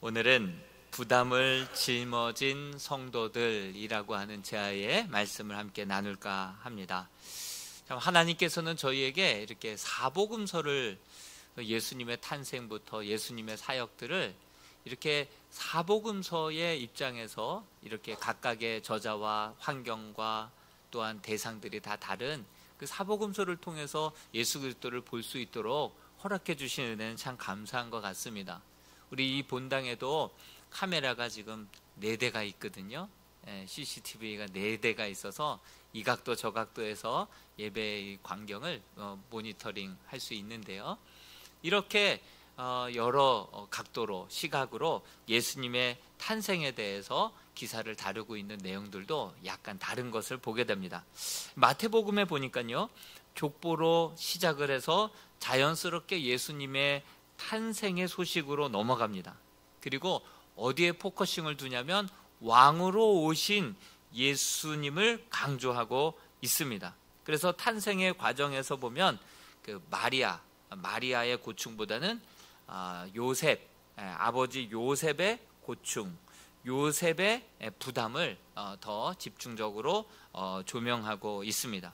오늘은 부담을 짊어진 성도들이라고 하는 제아의 말씀을 함께 나눌까 합니다. 하나님께서는 저희에게 이렇게 사복음서를, 예수님의 탄생부터 예수님의 사역들을 이렇게 사복음서의 입장에서 이렇게 각각의 저자와 환경과 또한 대상들이 다 다른 그 사복음서를 통해서 예수 그리스도를 볼 수 있도록 허락해 주신 은혜는 참 감사한 것 같습니다. 우리 이 본당에도 카메라가 지금 4대가 있거든요. CCTV가 4대가 있어서 이 각도 저 각도에서 예배의 광경을 모니터링 할 수 있는데요. 이렇게 여러 각도로, 시각으로 예수님의 탄생에 대해서 기사를 다루고 있는 내용들도 약간 다른 것을 보게 됩니다. 마태복음에 보니까요, 족보로 시작을 해서 자연스럽게 예수님의 탄생의 소식으로 넘어갑니다. 그리고 어디에 포커싱을 두냐면 왕으로 오신 예수님을 강조하고 있습니다. 그래서 탄생의 과정에서 보면 그 마리아의 고충보다는 요셉, 아버지 요셉의 고충, 요셉의 부담을 더 집중적으로 조명하고 있습니다.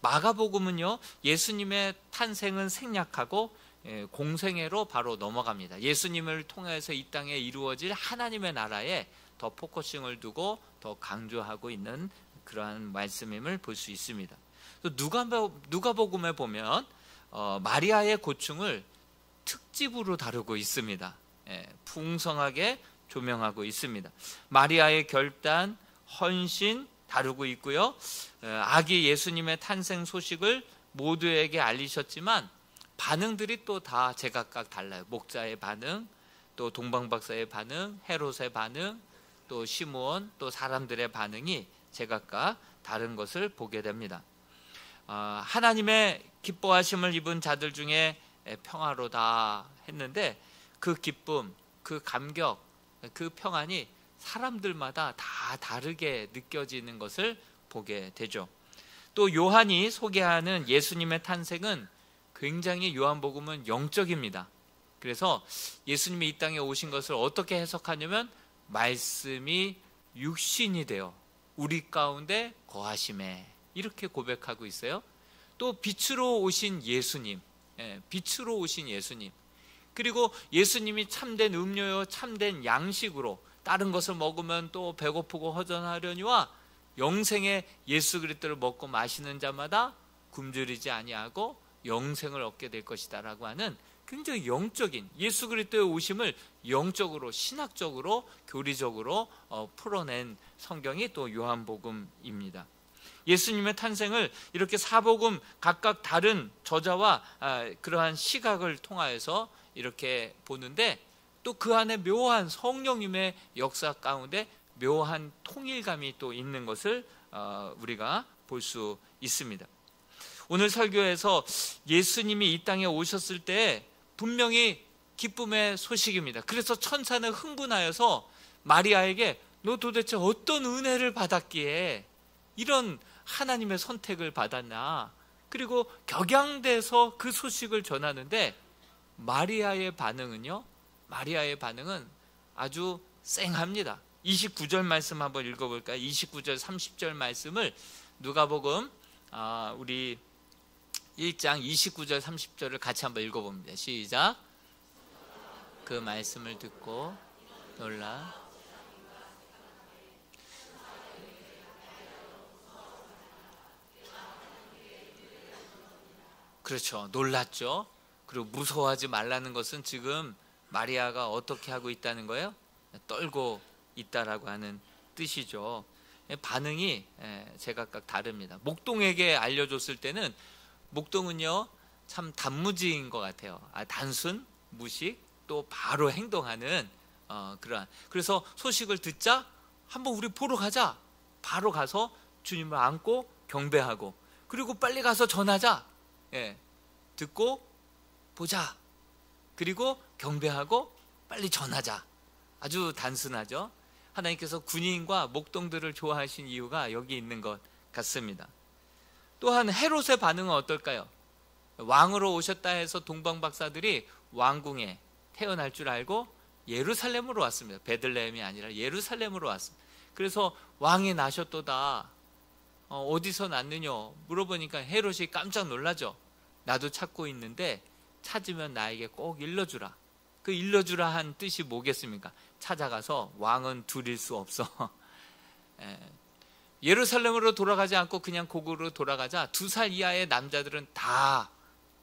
마가복음은요, 예수님의 탄생은 생략하고 공생애로 바로 넘어갑니다. 예수님을 통해서 이 땅에 이루어질 하나님의 나라에 더 포커싱을 두고 더 강조하고 있는 그러한 말씀임을 볼 수 있습니다. 누가복음에 보면 마리아의 고충을 특집으로 다루고 있습니다. 풍성하게 조명하고 있습니다. 마리아의 결단, 헌신 다루고 있고요. 아기 예수님의 탄생 소식을 모두에게 알리셨지만 반응들이 또 다 제각각 달라요. 목자의 반응, 또 동방박사의 반응, 헤롯의 반응, 또 시므온, 또 사람들의 반응이 제각각 다른 것을 보게 됩니다. 하나님의 기뻐하심을 입은 자들 중에 평화로다 했는데 그 기쁨, 그 감격, 그 평안이 사람들마다 다 다르게 느껴지는 것을 보게 되죠. 또 요한이 소개하는 예수님의 탄생은 굉장히 요한복음은 영적입니다. 그래서 예수님이 이 땅에 오신 것을 어떻게 해석하냐면 말씀이 육신이 되어 우리 가운데 거하심에, 이렇게 고백하고 있어요. 또 빛으로 오신 예수님, 빛으로 오신 예수님, 그리고 예수님이 참된 음료요 참된 양식으로 다른 것을 먹으면 또 배고프고 허전하려니와 영생의 예수 그리스도를 먹고 마시는 자마다 굶주리지 아니하고 영생을 얻게 될 것이다 라고 하는 굉장히 영적인 예수 그리스도의 오심을 영적으로, 신학적으로, 교리적으로 풀어낸 성경이 또 요한복음입니다. 예수님의 탄생을 이렇게 사복음 각각 다른 저자와 그러한 시각을 통하여서 이렇게 보는데, 또 그 안에 묘한 성령님의 역사 가운데 묘한 통일감이 또 있는 것을 우리가 볼 수 있습니다. 오늘 설교에서 예수님이 이 땅에 오셨을 때 분명히 기쁨의 소식입니다. 그래서 천사는 흥분하여서 마리아에게 너 도대체 어떤 은혜를 받았기에 이런 하나님의 선택을 받았나, 그리고 격양돼서 그 소식을 전하는데 마리아의 반응은 아주 쌩합니다. 29절 말씀 한번 읽어볼까요? 29절 30절 말씀을 누가복음 우리 1장 29절 30절을 같이 한번 읽어봅니다. 시작. 그 말씀을 듣고 놀라 그렇죠. 놀랐죠. 그리고 무서워하지 말라는 것은 지금 마리아가 어떻게 하고 있다는 거예요? 떨고 있다라고 하는 뜻이죠. 반응이 제각각 다릅니다. 목동에게 알려줬을 때는 목동은요 참 단무지인 것 같아요. 단순, 무식, 또 바로 행동하는 그래서 소식을 듣자 한번 우리 보러 가자. 바로 가서 주님을 안고 경배하고, 그리고 빨리 가서 전하자. 듣고 보자. 그리고 경배하고 빨리 전하자. 아주 단순하죠. 하나님께서 군인과 목동들을 좋아하신 이유가 여기 있는 것 같습니다. 또한 헤롯의 반응은 어떨까요? 왕으로 오셨다 해서 동방박사들이 왕궁에 태어날 줄 알고 예루살렘으로 왔습니다. 베들레헴이 아니라 예루살렘으로 왔습니다. 그래서 왕이 나셨도다. 어디서 났느냐 물어보니까 헤롯이 깜짝 놀라죠. 나도 찾고 있는데 찾으면 나에게 꼭 일러주라. 그 일러주라 한 뜻이 뭐겠습니까? 찾아가서 왕은 둘일 수 없어. 예루살렘으로 돌아가지 않고 그냥 고국으로 돌아가자 2살 이하의 남자들은 다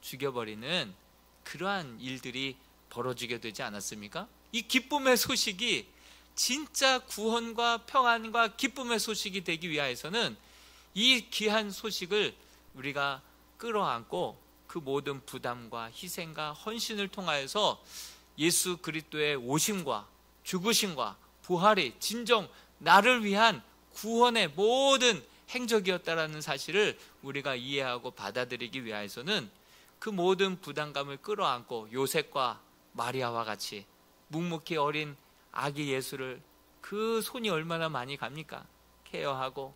죽여버리는 그러한 일들이 벌어지게 되지 않았습니까? 이 기쁨의 소식이 진짜 구원과 평안과 기쁨의 소식이 되기 위해서는 이 귀한 소식을 우리가 끌어안고 그 모든 부담과 희생과 헌신을 통하여서 예수 그리스도의 오심과 죽으심과 부활이 진정 나를 위한 구원의 모든 행적이었다라는 사실을 우리가 이해하고 받아들이기 위해서는 그 모든 부담감을 끌어안고 요셉과 마리아와 같이 묵묵히 어린 아기 예수를 그 손이 얼마나 많이 갑니까? 케어하고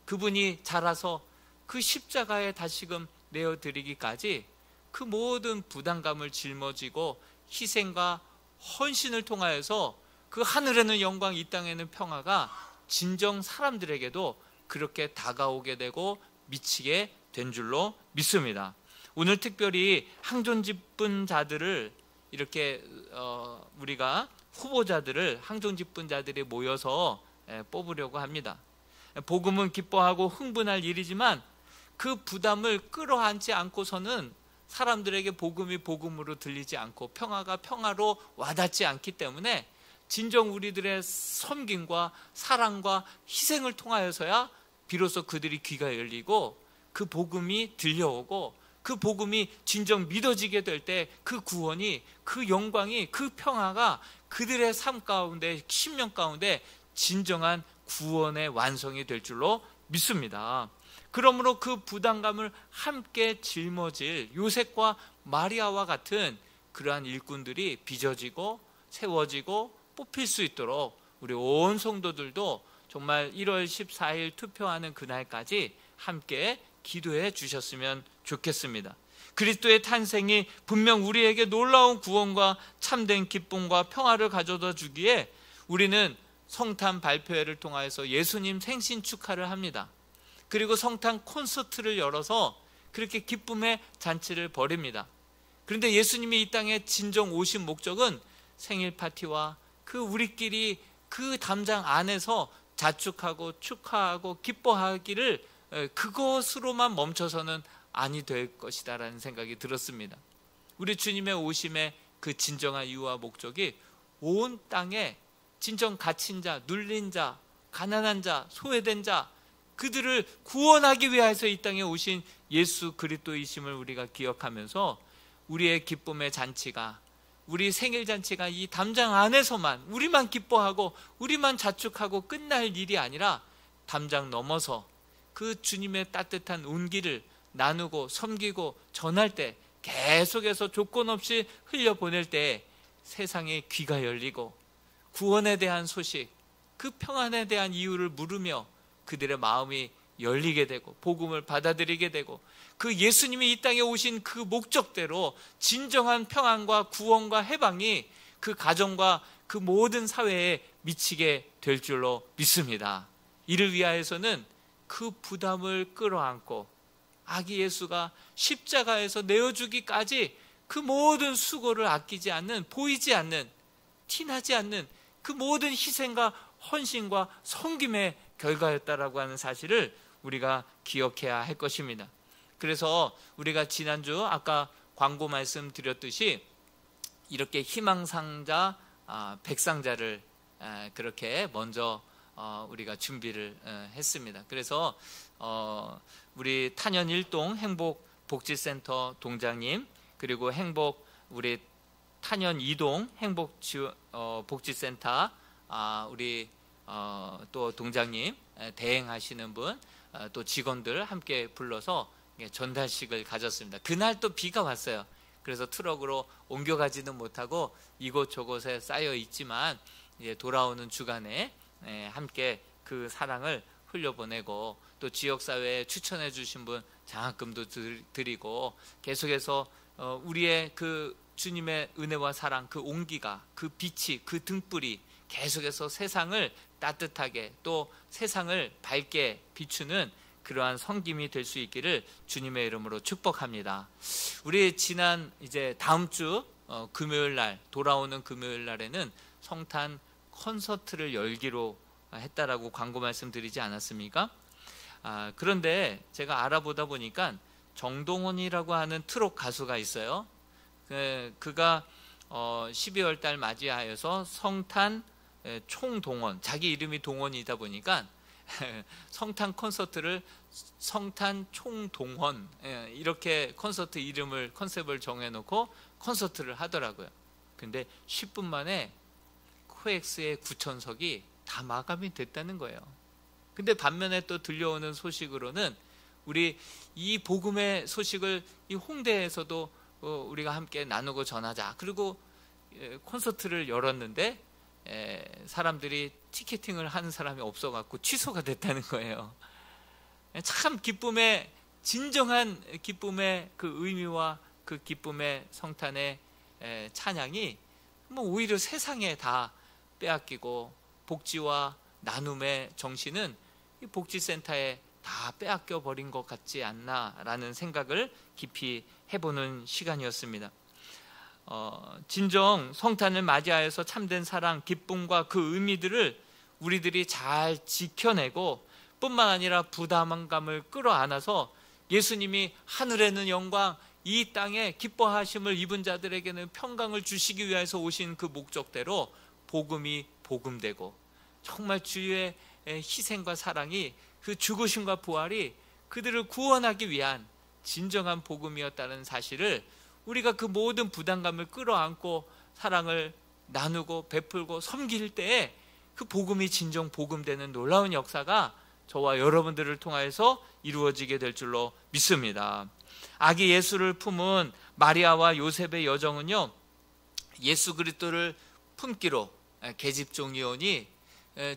그분이 자라서 그 십자가에 다시금 내어드리기까지 그 모든 부담감을 짊어지고 희생과 헌신을 통하여서 그 하늘에는 영광 이 땅에는 평화가 진정 사람들에게도 그렇게 다가오게 되고 미치게 된 줄로 믿습니다. 오늘 특별히 항존 집분 자들을 이렇게 우리가 후보자들을 항존 집분 자들이 모여서 뽑으려고 합니다. 복음은 기뻐하고 흥분할 일이지만 그 부담을 끌어안지 않고서는 사람들에게 복음이 복음으로 들리지 않고 평화가 평화로 와닿지 않기 때문에 진정 우리들의 섬김과 사랑과 희생을 통하여서야 비로소 그들이 귀가 열리고 그 복음이 들려오고 그 복음이 진정 믿어지게 될 때 그 구원이 그 영광이 그 평화가 그들의 삶 가운데 심령 가운데 진정한 구원의 완성이 될 줄로 믿습니다. 그러므로 그 부담감을 함께 짊어질 요셉과 마리아와 같은 그러한 일꾼들이 빚어지고 세워지고 뽑힐 수 있도록 우리 온 성도들도 정말 1월 14일 투표하는 그날까지 함께 기도해 주셨으면 좋겠습니다. 그리스도의 탄생이 분명 우리에게 놀라운 구원과 참된 기쁨과 평화를 가져다 주기에 우리는 성탄 발표회를 통하여서 예수님 생신 축하를 합니다. 그리고 성탄 콘서트를 열어서 그렇게 기쁨의 잔치를 벌입니다. 그런데 예수님이 이 땅에 진정 오신 목적은 생일 파티와 그 우리끼리 그 담장 안에서 자축하고 축하하고 기뻐하기를 그것으로만 멈춰서는 아니 될 것이다라는 생각이 들었습니다. 우리 주님의 오심의 그 진정한 이유와 목적이 온 땅에 진정 갇힌 자, 눌린 자, 가난한 자, 소외된 자 그들을 구원하기 위해서 이 땅에 오신 예수 그리스도이심을 우리가 기억하면서 우리의 기쁨의 잔치가 우리 생일 잔치가 이 담장 안에서만 우리만 기뻐하고 우리만 자축하고 끝날 일이 아니라 담장 넘어서 그 주님의 따뜻한 온기를 나누고 섬기고 전할 때 계속해서 조건 없이 흘려보낼 때 세상에 귀가 열리고 구원에 대한 소식, 그 평안에 대한 이유를 물으며 그들의 마음이 열리게 되고 복음을 받아들이게 되고 그 예수님이 이 땅에 오신 그 목적대로 진정한 평안과 구원과 해방이 그 가정과 그 모든 사회에 미치게 될 줄로 믿습니다. 이를 위하여서는 그 부담을 끌어안고 아기 예수가 십자가에서 내어주기까지 그 모든 수고를 아끼지 않는 보이지 않는 티나지 않는 그 모든 희생과 헌신과 섬김의 결과였다라고 하는 사실을 우리가 기억해야 할 것입니다. 그래서 우리가 지난주 아까 광고 말씀 드렸듯이 이렇게 희망상자, 백상자를 그렇게 먼저 우리가 준비를 했습니다. 그래서 우리 탄현 1동 행복복지센터 동장님 그리고 우리 탄현 2동 행복복지센터 우리 또 동장님 대행하시는 분 또 직원들 함께 불러서 전달식을 가졌습니다. 그날 또 비가 왔어요. 그래서 트럭으로 옮겨가지는 못하고 이곳저곳에 쌓여 있지만 이제 돌아오는 주간에 함께 그 사랑을 흘려보내고 또 지역사회에 추천해 주신 분 장학금도 드리고 계속해서 우리의 그 주님의 은혜와 사랑, 그 온기가, 그 빛이, 그 등불이 계속해서 세상을 따뜻하게 또 세상을 밝게 비추는 그러한 섬김이 될 수 있기를 주님의 이름으로 축복합니다. 우리 지난 이제 다음 주 금요일 날, 돌아오는 금요일 날에는 성탄 콘서트를 열기로 했다라고 광고 말씀드리지 않았습니까? 그런데 제가 알아보다 보니까 정동원이라고 하는 트롯 가수가 있어요. 그가 12월 달 맞이하여서 성탄 총동원, 자기 이름이 동원이다 보니까 성탄 콘서트를 성탄 총동원, 이렇게 콘서트 이름을, 컨셉을 정해놓고 콘서트를 하더라고요. 근데 10분 만에 코엑스의 9,000석이 다 마감이 됐다는 거예요. 근데 반면에 또 들려오는 소식으로는 우리 이 복음의 소식을 이 홍대에서도 우리가 함께 나누고 전하자. 그리고 콘서트를 열었는데 사람들이 티켓팅을 하는 사람이 없어갖고 취소가 됐다는 거예요. 참 기쁨의, 진정한 기쁨의 그 의미와 그 기쁨의 성탄의 찬양이 뭐 오히려 세상에 다 빼앗기고 복지와 나눔의 정신은 이 복지센터에 다 빼앗겨 버린 것 같지 않나라는 생각을 깊이 해보는 시간이었습니다. 진정 성탄을 맞이하여서 참된 사랑, 기쁨과 그 의미들을 우리들이 잘 지켜내고 뿐만 아니라 부담감을 끌어안아서 예수님이 하늘에는 영광, 이 땅에 기뻐하심을 입은 자들에게는 평강을 주시기 위해서 오신 그 목적대로 복음이 복음되고 정말 주의 희생과 사랑이, 그 죽으심과 부활이 그들을 구원하기 위한 진정한 복음이었다는 사실을 우리가 그 모든 부담감을 끌어안고 사랑을 나누고 베풀고 섬길 때에 그 복음이 진정 복음되는 놀라운 역사가 저와 여러분들을 통하여서 이루어지게 될 줄로 믿습니다. 아기 예수를 품은 마리아와 요셉의 여정은요, 예수 그리스도를 품기로 계집종이오니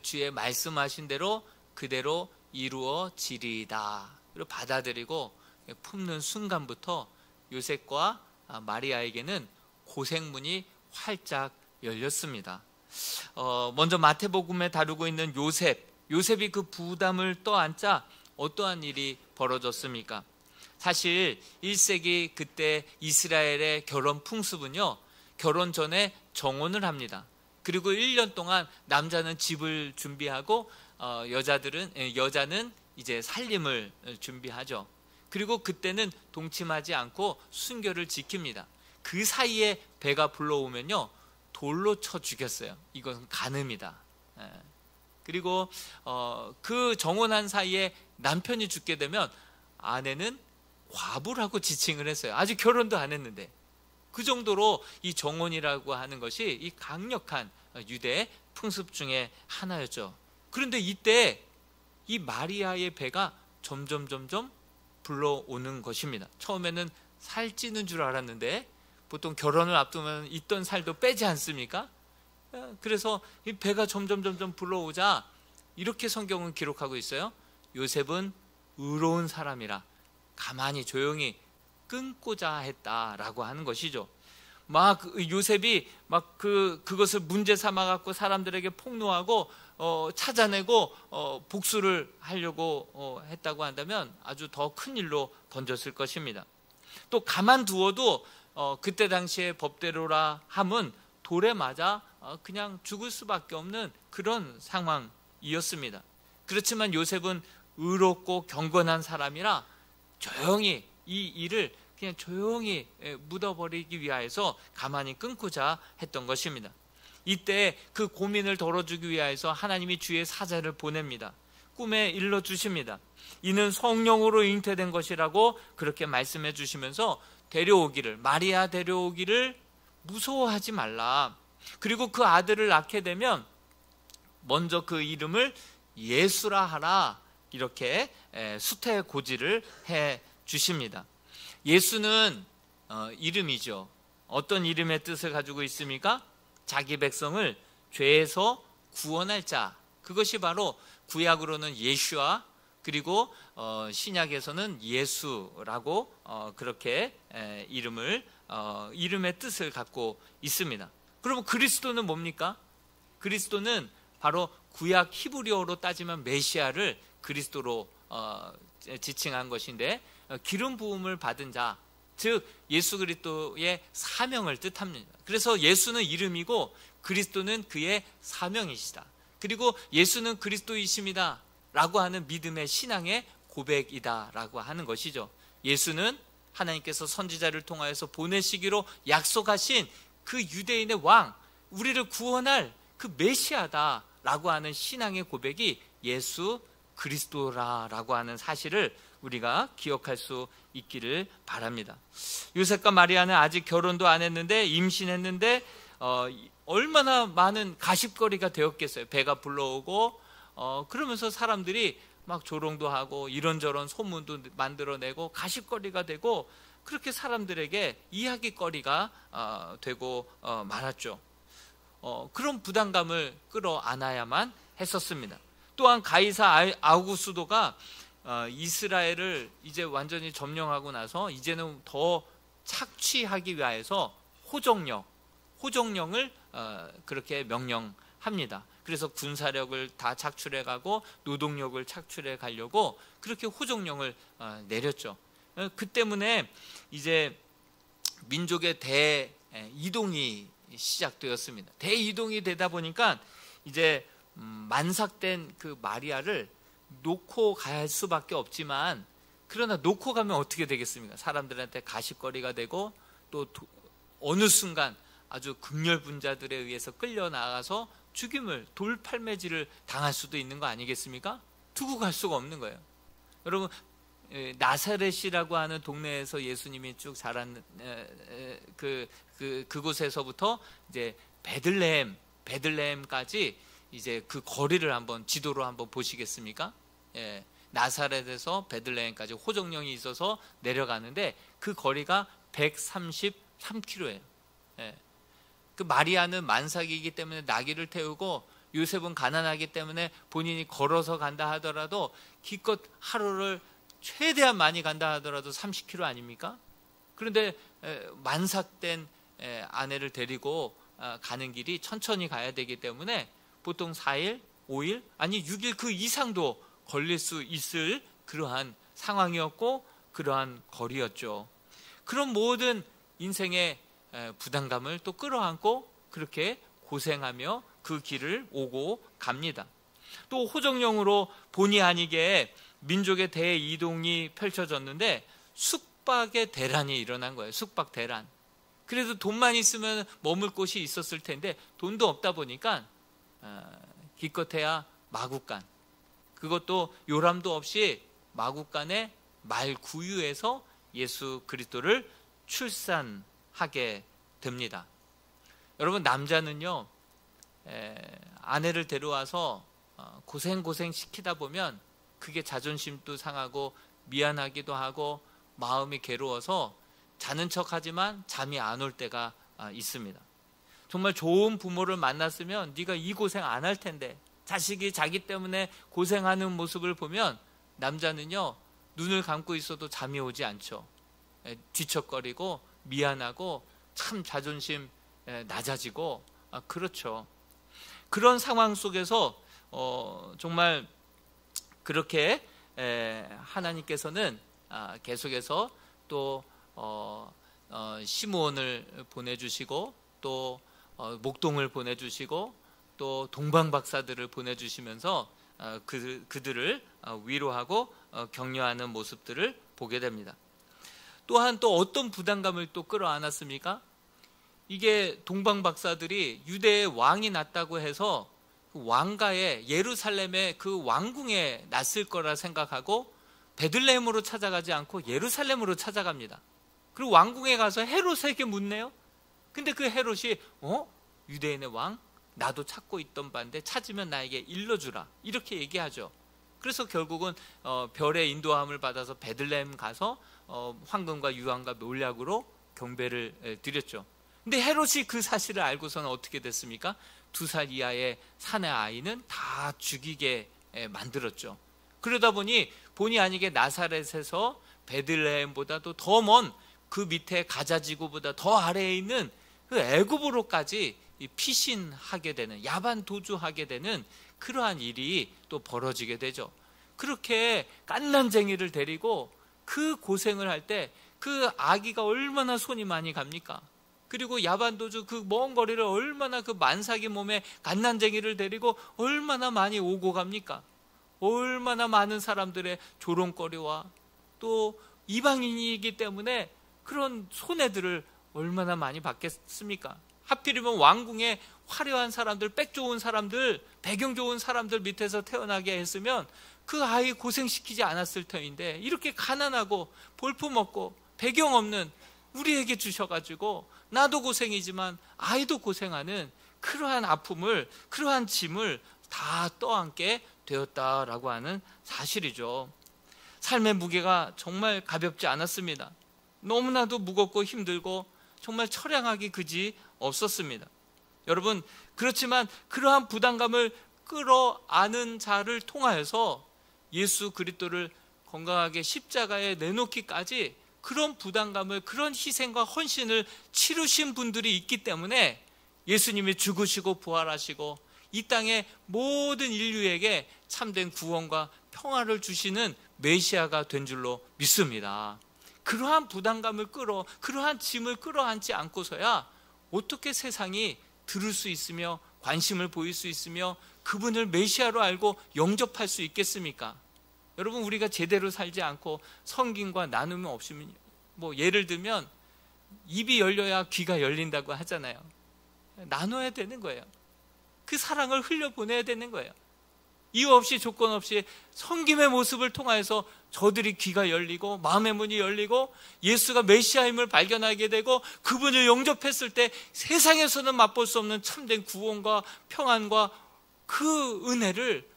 주의 말씀하신 대로 그대로 이루어지리이다. 그리고 받아들이고 품는 순간부터 요셉과 마리아에게는 고생문이 활짝 열렸습니다. 먼저 마태복음에 다루고 있는 요셉이 그 부담을 떠안자 어떠한 일이 벌어졌습니까? 사실 1세기 그때 이스라엘의 결혼 풍습은요, 결혼 전에 정혼을 합니다. 그리고 1년 동안 남자는 집을 준비하고 여자는 이제 살림을 준비하죠. 그리고 그때는 동침하지 않고 순결을 지킵니다. 그 사이에 배가 불러오면요, 돌로 쳐 죽였어요. 이것은 간음이다. 그리고 그 정혼한 사이에 남편이 죽게 되면 아내는 과부라고 지칭을 했어요. 아직 결혼도 안 했는데. 그 정도로 이 정혼이라고 하는 것이 이 강력한 유대 풍습 중에 하나였죠. 그런데 이때 이 마리아의 배가 점점 불러오는 것입니다. 처음에는 살찌는 줄 알았는데 보통 결혼을 앞두면 있던 살도 빼지 않습니까? 그래서 이 배가 점점 불러오자 이렇게 성경은 기록하고 있어요. 요셉은 의로운 사람이라 가만히 조용히 끊고자 했다라고 하는 것이죠. 막 요셉이 막 그것을 문제 삼아 갖고 사람들에게 폭로하고 찾아내고 복수를 하려고 했다고 한다면 아주 더 큰 일로 번졌을 것입니다. 또 가만두어도 그때 당시의 법대로라 함은 돌에 맞아 그냥 죽을 수밖에 없는 그런 상황이었습니다. 그렇지만 요셉은 의롭고 경건한 사람이라 조용히 이 일을 그냥 조용히 묻어버리기 위하여서 가만히 끊고자 했던 것입니다. 이때 그 고민을 덜어주기 위하여서 하나님이 주의 사자를 보냅니다. 꿈에 일러주십니다. 이는 성령으로 잉태된 것이라고 그렇게 말씀해 주시면서 마리아 데려오기를 무서워하지 말라. 그리고 그 아들을 낳게 되면 먼저 그 이름을 예수라 하라. 이렇게 수태고지를 해 주십니다. 예수는 이름이죠. 어떤 이름의 뜻을 가지고 있습니까? 자기 백성을 죄에서 구원할 자. 그것이 바로 구약으로는 예슈아, 그리고 신약에서는 예수라고 그렇게 이름을 이름의 뜻을 갖고 있습니다. 그러면 그리스도는 뭡니까? 그리스도는 바로 구약 히브리어로 따지면 메시아를 그리스도로 지칭한 것인데, 기름 부음을 받은 자, 즉 예수 그리스도의 사명을 뜻합니다. 그래서 예수는 이름이고 그리스도는 그의 사명이시다. 그리고 예수는 그리스도이십니다 라고 하는 믿음의 신앙의 고백이다 라고 하는 것이죠. 예수는 하나님께서 선지자를 통하여서 보내시기로 약속하신 그 유대인의 왕, 우리를 구원할 그 메시아다 라고 하는 신앙의 고백이 예수 그리스도라고 하는 사실을 우리가 기억할 수 있기를 바랍니다. 요셉과 마리아는 아직 결혼도 안 했는데 임신했는데 얼마나 많은 가십거리가 되었겠어요. 배가 불러오고 그러면서 사람들이 막 조롱도 하고 이런저런 소문도 만들어내고 가십거리가 되고, 그렇게 사람들에게 이야기거리가 되고 말았죠. 그런 부담감을 끌어안아야만 했었습니다. 또한 가이사 아우구스도가 이스라엘을 이제 완전히 점령하고 나서 이제는 더 착취하기 위해서 호정령을 그렇게 명령합니다. 그래서 군사력을 다 착출해 가고 노동력을 착출해 가려고 그렇게 호정령을 내렸죠. 그 때문에 이제 민족의 대이동이 시작되었습니다. 대이동이 되다 보니까 이제 만삭된 그 마리아를 놓고 갈 수밖에 없지만, 그러나 놓고 가면 어떻게 되겠습니까? 사람들한테 가십거리가 되고 또 어느 순간 아주 극렬분자들에 의해서 끌려나가서 죽임을, 돌팔매질을 당할 수도 있는 거 아니겠습니까? 두고 갈 수가 없는 거예요. 여러분, 나사렛이라고 하는 동네에서 예수님이 쭉 자란 그곳에서부터 이제 베들레헴까지 이제 그 거리를 한번 지도로 한번 보시겠습니까? 예, 나사렛에서 베들레헴까지 호정령이 있어서 내려가는데 그 거리가 133km예요. 예. 그 마리아는 만삭이기 때문에 나귀를 태우고, 요셉은 가난하기 때문에 본인이 걸어서 간다 하더라도 기껏 하루를 최대한 많이 간다 하더라도 30km 아닙니까? 그런데 만삭된 아내를 데리고 가는 길이 천천히 가야 되기 때문에 보통 4일, 5일, 아니 6일 그 이상도 걸릴 수 있을 그러한 상황이었고 그러한 거리였죠. 그런 모든 인생의 부담감을 또 끌어안고 그렇게 고생하며 그 길을 오고 갑니다. 또 호정령으로 본의 아니게 민족의 대이동이 펼쳐졌는데 숙박의 대란이 일어난 거예요. 숙박 대란. 그래도 돈만 있으면 머물 곳이 있었을 텐데 돈도 없다 보니까 기껏해야 마국간, 그것도 요람도 없이 마국간의 말구유에서 예수 그리스도를 출산하게 됩니다. 여러분, 남자는요 아내를 데려와서 고생 시키다 보면 그게 자존심도 상하고 미안하기도 하고 마음이 괴로워서 자는 척하지만 잠이 안 올 때가 있습니다. 정말 좋은 부모를 만났으면 네가 이 고생 안 할 텐데, 자식이 자기 때문에 고생하는 모습을 보면 남자는요 눈을 감고 있어도 잠이 오지 않죠. 뒤척거리고 미안하고 참 자존심 낮아지고 그렇죠. 그런 상황 속에서 정말 그렇게 하나님께서는 계속해서 또 시므온을 보내주시고 또 목동을 보내주시고 또 동방박사들을 보내주시면서 그들을 위로하고 격려하는 모습들을 보게 됩니다. 또한 또 어떤 부담감을 또 끌어안았습니까? 이게 동방박사들이 유대의 왕이 났다고 해서 그 왕가에 예루살렘의 그 왕궁에 났을 거라 생각하고 베들레헴으로 찾아가지 않고 예루살렘으로 찾아갑니다. 그리고 왕궁에 가서 헤롯에게 묻네요. 근데 그 헤롯이 유대인의 왕? 나도 찾고 있던 바인데 찾으면 나에게 일러주라, 이렇게 얘기하죠. 그래서 결국은 별의 인도함을 받아서 베들레헴 가서 황금과 유황과 몰약으로 경배를 드렸죠. 근데 헤롯이 그 사실을 알고서는 어떻게 됐습니까? 2살 이하의 사내 아이는 다 죽이게 만들었죠. 그러다 보니 본의 아니게 나사렛에서 베들레헴보다도 더 먼 그 밑에 가자지구보다 더 아래에 있는 그 애굽으로까지 피신하게 되는, 야반 도주하게 되는 그러한 일이 또 벌어지게 되죠. 그렇게 갓난쟁이를 데리고 그 고생을 할 때 그 아기가 얼마나 손이 많이 갑니까? 그리고 야반도주 그 먼 거리를 얼마나 그 만삭이 몸에 갓난쟁이를 데리고 얼마나 많이 오고 갑니까? 얼마나 많은 사람들의 조롱거리와 또 이방인이기 때문에 그런 손해들을 얼마나 많이 받겠습니까? 하필이면 왕궁의 화려한 사람들, 빽 좋은 사람들, 배경 좋은 사람들 밑에서 태어나게 했으면 그 아이 고생시키지 않았을 터인데, 이렇게 가난하고 볼품없고 배경 없는 우리에게 주셔가지고 나도 고생이지만 아이도 고생하는 그러한 아픔을, 그러한 짐을 다 떠안게 되었다라고 하는 사실이죠. 삶의 무게가 정말 가볍지 않았습니다. 너무나도 무겁고 힘들고 정말 처량하기 그지 없었습니다. 여러분, 그렇지만 그러한 부담감을 끌어안은 자를 통하여서 예수 그리스도를 건강하게 십자가에 내놓기까지 그런 부담감을, 그런 희생과 헌신을 치르신 분들이 있기 때문에 예수님이 죽으시고 부활하시고 이 땅의 모든 인류에게 참된 구원과 평화를 주시는 메시아가 된 줄로 믿습니다. 그러한 부담감을 그러한 짐을 끌어안지 않고서야 어떻게 세상이 들을 수 있으며 관심을 보일 수 있으며 그분을 메시아로 알고 영접할 수 있겠습니까? 여러분, 우리가 제대로 살지 않고 성김과 나눔이 없으면, 예를 들면 입이 열려야 귀가 열린다고 하잖아요. 나눠야 되는 거예요. 그 사랑을 흘려보내야 되는 거예요. 이유 없이 조건 없이 성김의 모습을 통하여서 저들이 귀가 열리고 마음의 문이 열리고 예수가 메시아임을 발견하게 되고 그분을 영접했을 때 세상에서는 맛볼 수 없는 참된 구원과 평안과 그 은혜를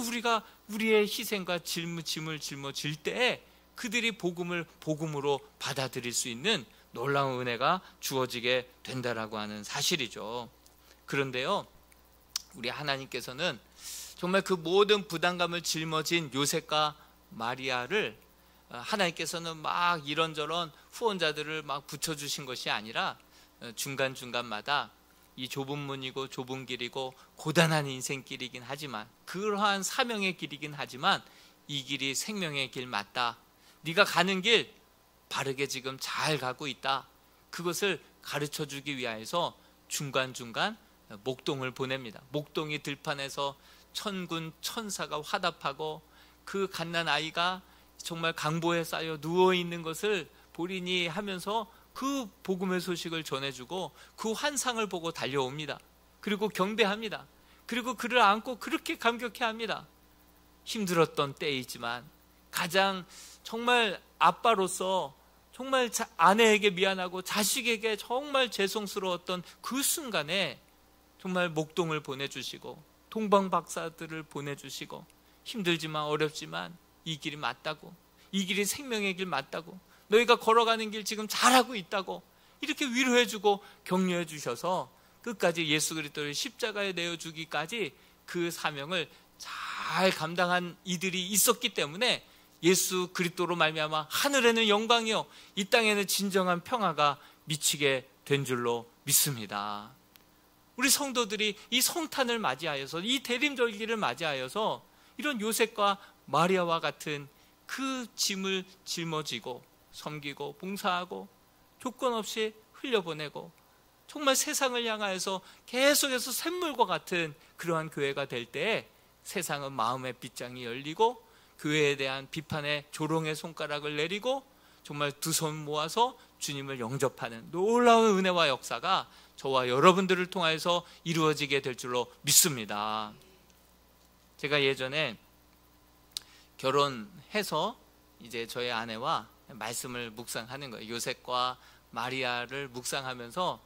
우리가 우리의 희생과 짐을 짊어질 때에 그들이 복음으로 받아들일 수 있는 놀라운 은혜가 주어지게 된다라고 하는 사실이죠. 그런데요, 우리 하나님께서는 정말 그 모든 부담감을 짊어진 요셉과 마리아를 하나님께서는 막 이런저런 후원자들을 막 붙여주신 것이 아니라 중간중간마다 이 좁은 문이고 좁은 길이고 고단한 인생길이긴 하지만, 그러한 사명의 길이긴 하지만 이 길이 생명의 길 맞다, 네가 가는 길 바르게 지금 잘 가고 있다, 그것을 가르쳐주기 위하여서 중간중간 목동을 보냅니다. 목동이 들판에서 천군 천사가 화답하고 그 갓난 아이가 정말 강보에 쌓여 누워있는 것을 보리니 하면서 그 복음의 소식을 전해주고 그 환상을 보고 달려옵니다. 그리고 경배합니다. 그리고 그를 안고 그렇게 감격해합니다. 힘들었던 때이지만 가장 정말 아빠로서 정말 아내에게 미안하고 자식에게 정말 죄송스러웠던 그 순간에 정말 목동을 보내주시고 동방박사들을 보내주시고 힘들지만 어렵지만 이 길이 맞다고, 이 길이 생명의 길 맞다고, 너희가 걸어가는 길 지금 잘하고 있다고 이렇게 위로해주고 격려해 주셔서 끝까지 예수 그리스도를 십자가에 내어주기까지 그 사명을 잘 감당한 이들이 있었기 때문에 예수 그리스도로 말미암아 하늘에는 영광이요 이 땅에는 진정한 평화가 미치게 된 줄로 믿습니다. 우리 성도들이 이 성탄을 맞이하여서, 이 대림절기를 맞이하여서 이런 요셉과 마리아와 같은 그 짐을 짊어지고 섬기고 봉사하고 조건 없이 흘려보내고 정말 세상을 향하여서 계속해서 샘물과 같은 그러한 교회가 될 때에 세상은 마음의 빗장이 열리고 교회에 대한 비판의 조롱의 손가락을 내리고 정말 두 손 모아서 주님을 영접하는 놀라운 은혜와 역사가 저와 여러분들을 통해서 이루어지게 될 줄로 믿습니다. 제가 예전에 결혼해서 이제 저희 아내와 말씀을 묵상하는 거예요. 요셉과 마리아를 묵상하면서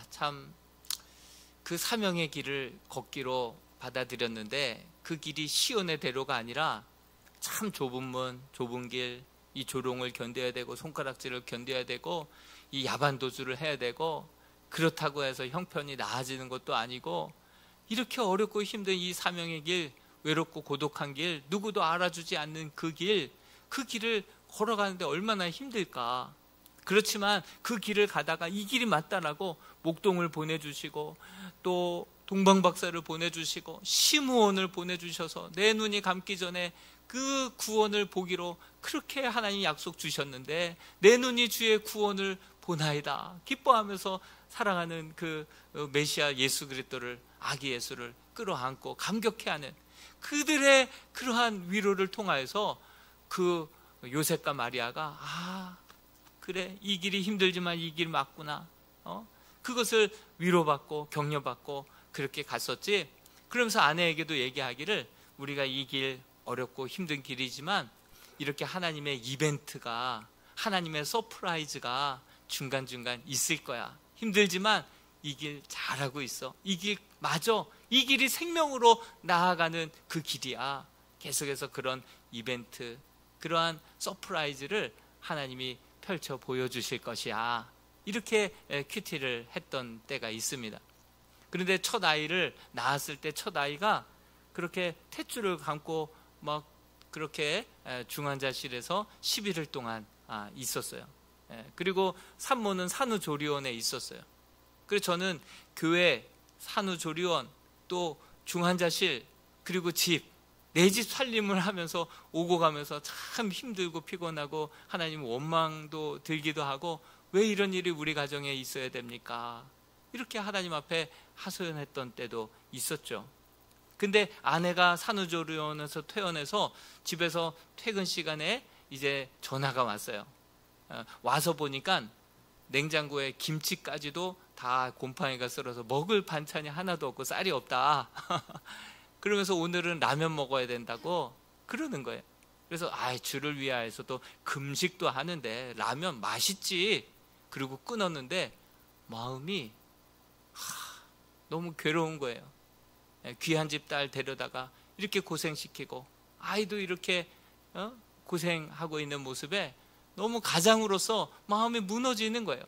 참 그 사명의 길을 걷기로 받아들였는데 그 길이 시온의 대로가 아니라 참 좁은 문, 좁은 길, 이 조롱을 견뎌야 되고 손가락질을 견뎌야 되고 이 야반 도주를 해야 되고, 그렇다고 해서 형편이 나아지는 것도 아니고 이렇게 어렵고 힘든 이 사명의 길, 외롭고 고독한 길, 누구도 알아주지 않는 그 길을 걸어가는데 얼마나 힘들까. 그렇지만 그 길을 가다가 이 길이 맞다라고 목동을 보내주시고 또 동방박사를 보내주시고 심우원을 보내주셔서 내 눈이 감기 전에 그 구원을 보기로 그렇게 하나님 약속 주셨는데 내 눈이 주의 구원을 보나이다 기뻐하면서 사랑하는 그 메시아 예수 그리스도를, 아기 예수를 끌어안고 감격해하는 그들의 그러한 위로를 통하여서 그 요셉과 마리아가 그래 이 길이 힘들지만 이 길 맞구나, 그것을 위로받고 격려받고 그렇게 갔었지. 그러면서 아내에게도 얘기하기를 우리가 이 길 어렵고 힘든 길이지만 이렇게 하나님의 이벤트가, 하나님의 서프라이즈가 중간중간 있을 거야. 힘들지만 이 길 잘하고 있어. 이 길 맞아. 이 길이 생명으로 나아가는 그 길이야. 계속해서 그런 이벤트, 그러한 서프라이즈를 하나님이 펼쳐 보여주실 것이야. 이렇게 큐티를 했던 때가 있습니다. 그런데 첫 아이를 낳았을 때 첫 아이가 그렇게 탯줄을 감고 막 그렇게 중환자실에서 11일 동안 있었어요. 그리고 산모는 산후조리원에 있었어요. 그래서 저는 교회, 산후조리원, 또 중환자실, 그리고 집, 내 집 살림을 하면서 오고 가면서 참 힘들고 피곤하고 하나님 원망도 들기도 하고 왜 이런 일이 우리 가정에 있어야 됩니까? 이렇게 하나님 앞에 하소연했던 때도 있었죠. 근데 아내가 산후조리원에서 퇴원해서 집에서 퇴근 시간에 이제 전화가 왔어요. 와서 보니까 냉장고에 김치까지도 다 곰팡이가 쓸어서 먹을 반찬이 하나도 없고 쌀이 없다. 그러면서 오늘은 라면 먹어야 된다고 그러는 거예요. 그래서 주를 위하여서도 금식도 하는데 라면 맛있지. 그리고 끊었는데 마음이 너무 괴로운 거예요. 귀한 집 딸 데려다가 이렇게 고생시키고 아이도 이렇게 고생하고 있는 모습에 너무 가장으로서 마음이 무너지는 거예요.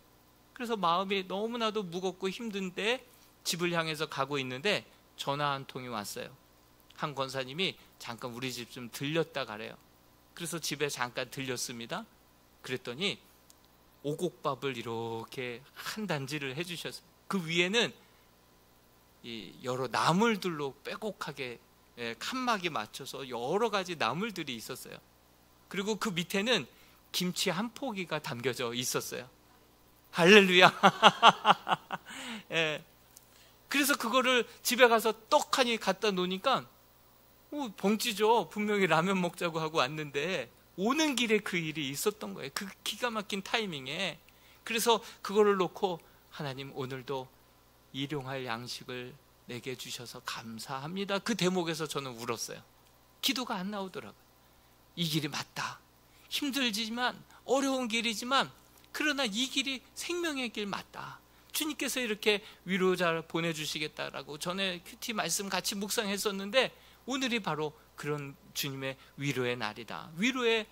그래서 마음이 너무나도 무겁고 힘든데 집을 향해서 가고 있는데 전화 한 통이 왔어요. 한 권사님이 잠깐 우리 집 좀 들렸다 가래요. 그래서 집에 잠깐 들렸습니다. 그랬더니 오곡밥을 이렇게 한 단지를 해주셨어요. 그 위에는 여러 나물들로 빼곡하게 칸막이 맞춰서 여러 가지 나물들이 있었어요. 그리고 그 밑에는 김치 한 포기가 담겨져 있었어요. 할렐루야. 그래서 그거를 집에 가서 떡하니 갖다 놓으니까 벙찌죠. 분명히 라면 먹자고 하고 왔는데 오는 길에 그 일이 있었던 거예요. 그 기가 막힌 타이밍에. 그래서 그거를 놓고 하나님 오늘도 일용할 양식을 내게 주셔서 감사합니다. 그 대목에서 저는 울었어요. 기도가 안 나오더라고요. 이 길이 맞다. 힘들지만 어려운 길이지만 그러나 이 길이 생명의 길 맞다. 주님께서 이렇게 위로자를 보내주시겠다라고 전에 큐티 말씀 같이 묵상했었는데 오늘이 바로 그런 주님의 위로의 날이다. 위로의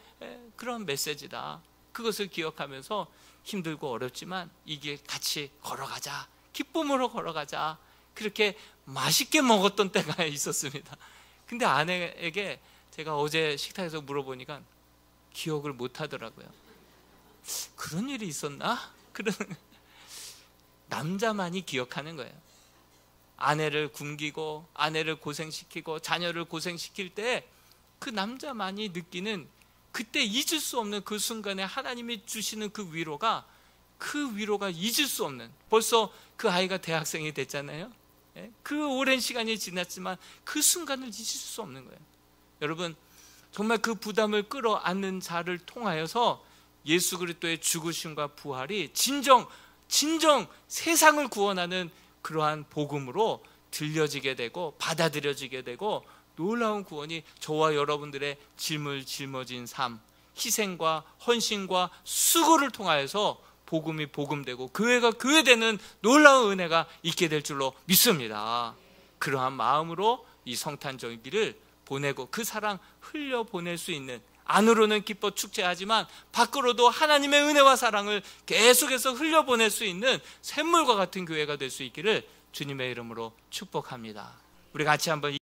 그런 메시지다. 그것을 기억하면서 힘들고 어렵지만 이 길 같이 걸어가자. 기쁨으로 걸어가자. 그렇게 맛있게 먹었던 때가 있었습니다. 근데 아내에게 제가 어제 식탁에서 물어보니까 기억을 못 하더라고요. 그런 일이 있었나? 그런 남자만이 기억하는 거예요. 아내를 굶기고 아내를 고생시키고 자녀를 고생시킬 때 그 남자만이 느끼는 그때 잊을 수 없는 그 순간에 하나님이 주시는 그 위로가 잊을 수 없는, 벌써 그 아이가 대학생이 됐잖아요. 그 오랜 시간이 지났지만 그 순간을 잊을 수 없는 거예요. 여러분 정말 그 부담을 끌어안는 자를 통하여서 예수 그리스도의 죽으심과 부활이 진정 세상을 구원하는 그러한 복음으로 들려지게 되고 받아들여지게 되고 놀라운 구원이 저와 여러분들의 짊어진 삶, 희생과 헌신과 수고를 통하여서 복음이 복음되고 교회가 교회되는 놀라운 은혜가 있게 될 줄로 믿습니다. 그러한 마음으로 이 성탄절기를 보내고 그 사랑 흘려보낼 수 있는, 안으로는 기뻐 축제하지만 밖으로도 하나님의 은혜와 사랑을 계속해서 흘려보낼 수 있는 샘물과 같은 교회가 될 수 있기를 주님의 이름으로 축복합니다. 우리 같이 한번